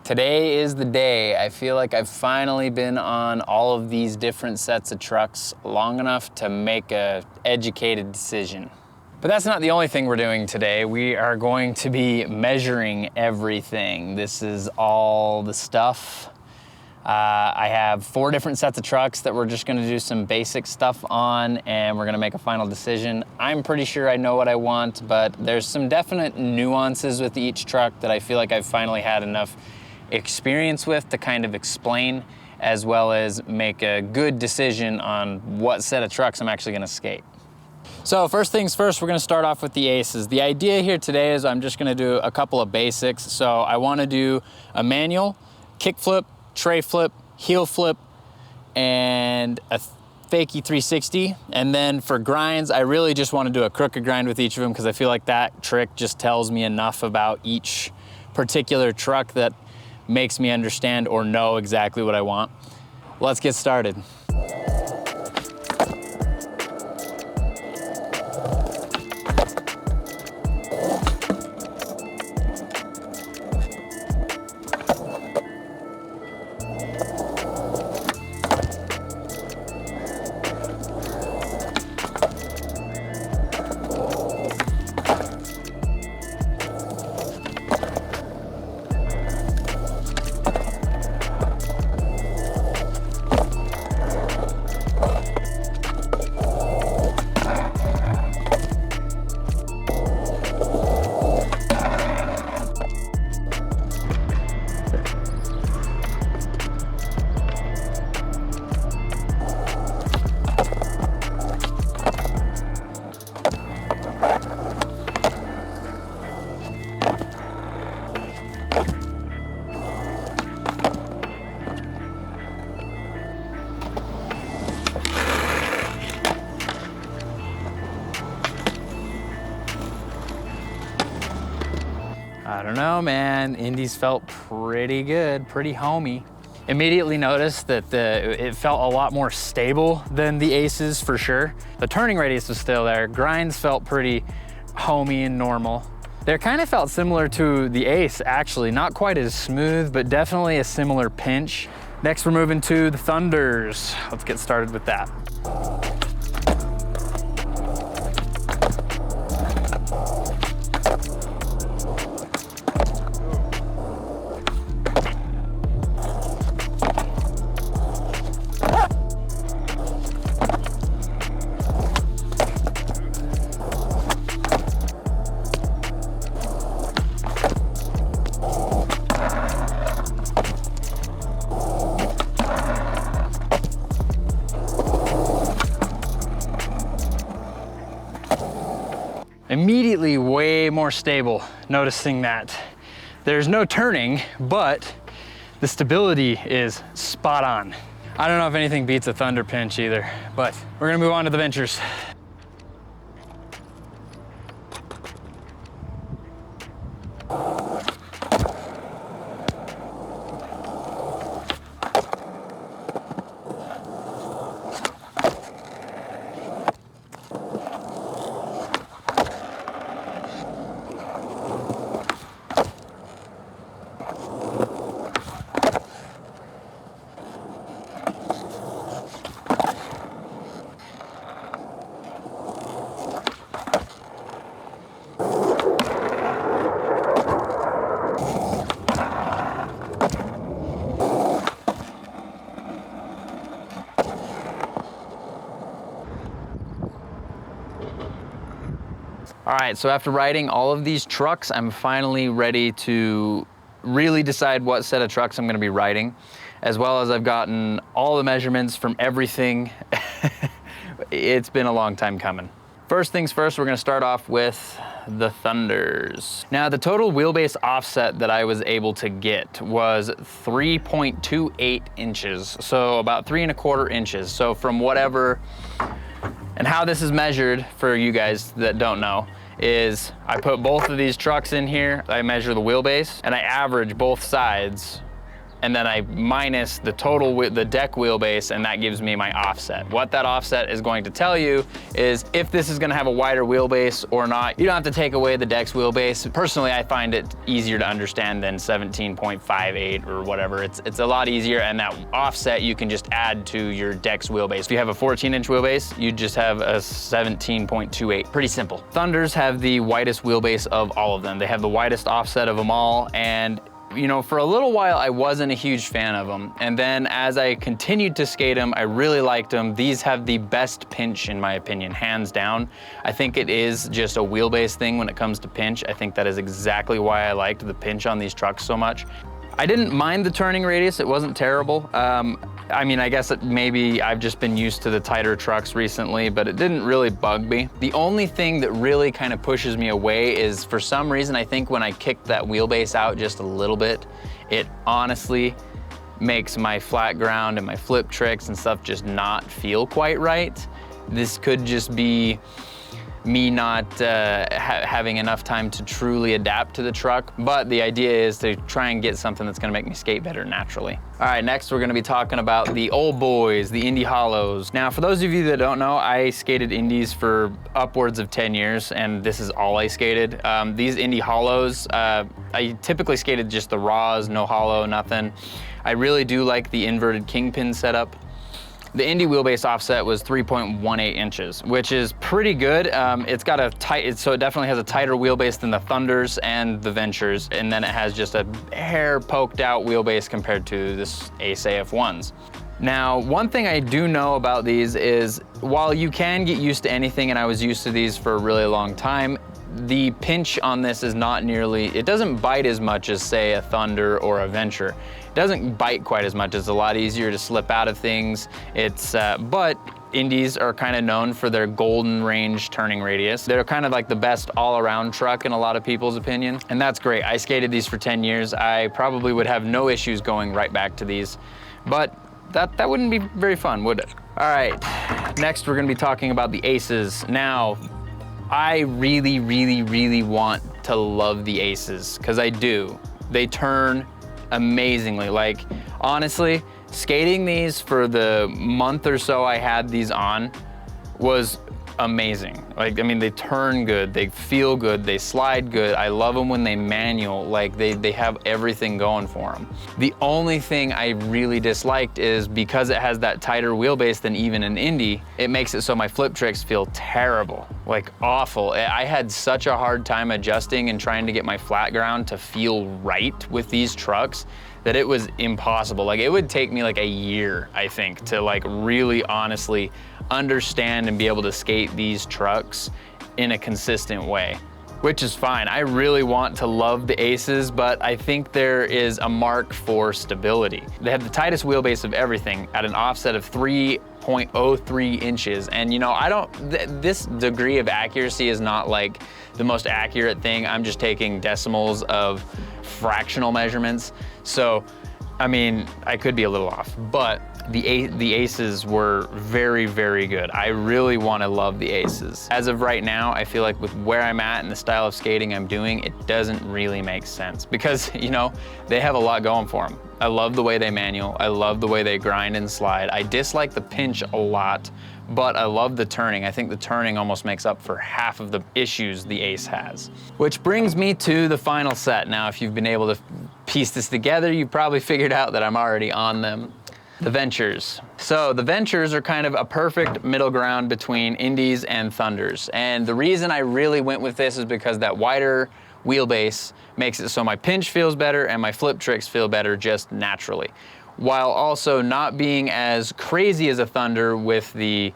Today is the day. I feel like I've finally been on all of these different sets of trucks long enough to make an educated decision. But that's not the only thing we're doing today. We are going to be measuring everything. This is all the stuff. I have 4 different sets of trucks that we're just gonna do some basic stuff on, and we're gonna make a final decision. I'm pretty sure I know what I want, but there's some definite nuances with each truck that I feel like I've finally had enough experience with to kind of explain, as well as make a good decision on what set of trucks I'm actually gonna skate. So first things first, we're gonna start off with the aces. The idea here today is I'm just gonna do a couple of basics. So I wanna do a manual, kick flip, tray flip, heel flip, and a fakie 360. And then for grinds, I really just wanna do a crooked grind with each of them because I feel like that trick just tells me enough about each particular truck that makes me understand or know exactly what I want. Let's get started. I don't know, man. Indy's felt pretty good, pretty homey. Immediately noticed that it felt a lot more stable than the aces for sure. The turning radius was still there. Grinds felt pretty homey and normal. They kind of felt similar to the ace, actually. Not quite as smooth, but definitely a similar pinch. Next, we're moving to the Thunders. Let's get started with that. Immediately way more stable, noticing that there's no turning, but the stability is spot on. I don't know if anything beats a Thunder pinch either, but we're gonna move on to the Ventures. All right, so after riding all of these trucks, I'm finally ready to really decide what set of trucks I'm gonna be riding, as well as I've gotten all the measurements from everything. It's been a long time coming. First things first, we're gonna start off with the Thunders. Now, the total wheelbase offset that I was able to get was 3.28 inches, so about 3¼ inches. So from whatever, and how this is measured for you guys that don't know, is I put both of these trucks in here, I measure the wheelbase, and I average both sides and then I minus the total, the deck wheelbase, and that gives me my offset. What that offset is going to tell you is if this is gonna have a wider wheelbase or not. You don't have to take away the deck's wheelbase. Personally, I find it easier to understand than 17.58 or whatever. It's a lot easier, and that offset you can just add to your deck's wheelbase. If you have a 14-inch wheelbase, you just have a 17.28. Pretty simple. Thunders have the widest wheelbase of all of them. They have the widest offset of them all, and you know, for a little while, I wasn't a huge fan of them. And then as I continued to skate them, I really liked them. These have the best pinch, in my opinion, hands down. I think it is just a wheelbase thing when it comes to pinch. I think that is exactly why I liked the pinch on these trucks so much. I didn't mind the turning radius. It wasn't terrible. I mean, I guess maybe I've just been used to the tighter trucks recently, but it didn't really bug me. The only thing that really kind of pushes me away is, for some reason, I think when I kicked that wheelbase out just a little bit, it honestly makes my flat ground and my flip tricks and stuff just not feel quite right. This could just be me not having enough time to truly adapt to the truck, but the idea is to try and get something that's gonna make me skate better naturally. All right, next we're gonna be talking about the old boys, the Indy Hollows. Now, for those of you that don't know, I skated Indies for upwards of 10 years, and this is all I skated. These Indy Hollows, I typically skated just the raws, no hollow, nothing. I really do like the inverted kingpin setup. The Indy wheelbase offset was 3.18 inches, which is pretty good. It's got a tight, so it definitely has a tighter wheelbase than the Thunders and the Ventures, and then it has just a hair poked out wheelbase compared to this Ace AF1s. Now, one thing I do know about these is, while you can get used to anything, and I was used to these for a really long time, the pinch on this is not nearly, it doesn't bite as much as, say, a Thunder or a Venture. It doesn't bite quite as much. It's a lot easier to slip out of things. But Indies are kind of known for their golden range turning radius. They're kind of like the best all-around truck in a lot of people's opinion, and that's great. I skated these for 10 years. I probably would have no issues going right back to these, but that wouldn't be very fun, would it? All right, next we're gonna be talking about the Aces. Now, I really, really, really want to love the Aces, because I do. They turn amazingly. Like, honestly, skating these for the month or so I had these on was amazing. Like, I mean, they turn good, they feel good, they slide good. I love them when they manual. Like, they have everything going for them. The only thing I really disliked is, because it has that tighter wheelbase than even an Indy, it makes it so my flip tricks feel terrible, like awful. I had such a hard time adjusting and trying to get my flat ground to feel right with these trucks that it was impossible. Like, it would take me like a year, I think, to like really honestly understand and be able to skate these trucks in a consistent way, which is fine. I really want to love the Aces, but I think there is a mark for stability. They have the tightest wheelbase of everything at an offset of 3.03 inches. And you know, this degree of accuracy is not like the most accurate thing. I'm just taking decimals of fractional measurements. So, I mean, I could be a little off, but the Aces were very, very good. I really want to love the Aces. As of right now, I feel like with where I'm at and the style of skating I'm doing, it doesn't really make sense, because, you know, they have a lot going for them. I love the way they manual. I love the way they grind and slide. I dislike the pinch a lot, but I love the turning. I think the turning almost makes up for half of the issues the Ace has. Which brings me to the final set. Now, if you've been able to piece this together, you've probably figured out that I'm already on them. The Ventures. So the Ventures are kind of a perfect middle ground between Indies and Thunders. And the reason I really went with this is because that wider wheelbase makes it so my pinch feels better and my flip tricks feel better just naturally, while also not being as crazy as a Thunder with the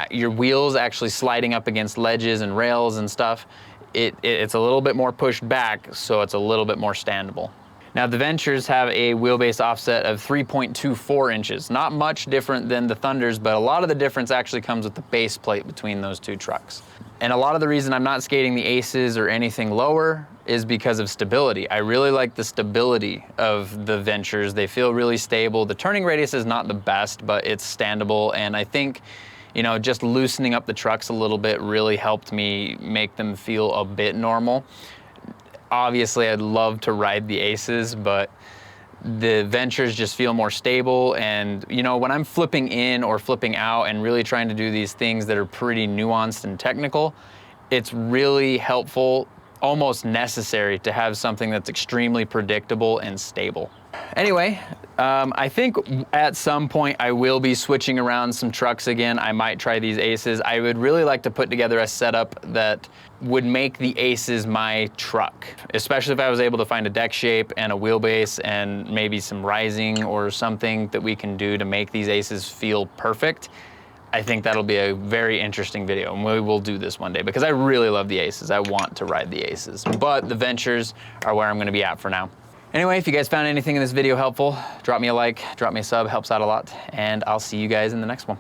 your wheels actually sliding up against ledges and rails and stuff. It's a little bit more pushed back, so it's a little bit more standable. Now, the Ventures have a wheelbase offset of 3.24 inches. Not much different than the Thunders, but a lot of the difference actually comes with the base plate between those two trucks. And a lot of the reason I'm not skating the Aces or anything lower is because of stability. I really like the stability of the Ventures. They feel really stable. The turning radius is not the best, but it's standable. And I think, you know, just loosening up the trucks a little bit really helped me make them feel a bit normal. Obviously, I'd love to ride the Aces, but the ventures just feel more stable. And you know, when I'm flipping in or flipping out and really trying to do these things that are pretty nuanced and technical, it's really helpful, almost necessary, to have something that's extremely predictable and stable. Anyway, I think at some point I will be switching around some trucks again. I might try these Aces. I would really like to put together a setup that would make the Aces my truck, especially if I was able to find a deck shape and a wheelbase and maybe some rising or something that we can do to make these Aces feel perfect. I think that'll be a very interesting video, and we will do this one day because I really love the Aces. I want to ride the Aces, but the Ventures are where I'm gonna be at for now. Anyway, if you guys found anything in this video helpful, drop me a like, drop me a sub, helps out a lot, and I'll see you guys in the next one.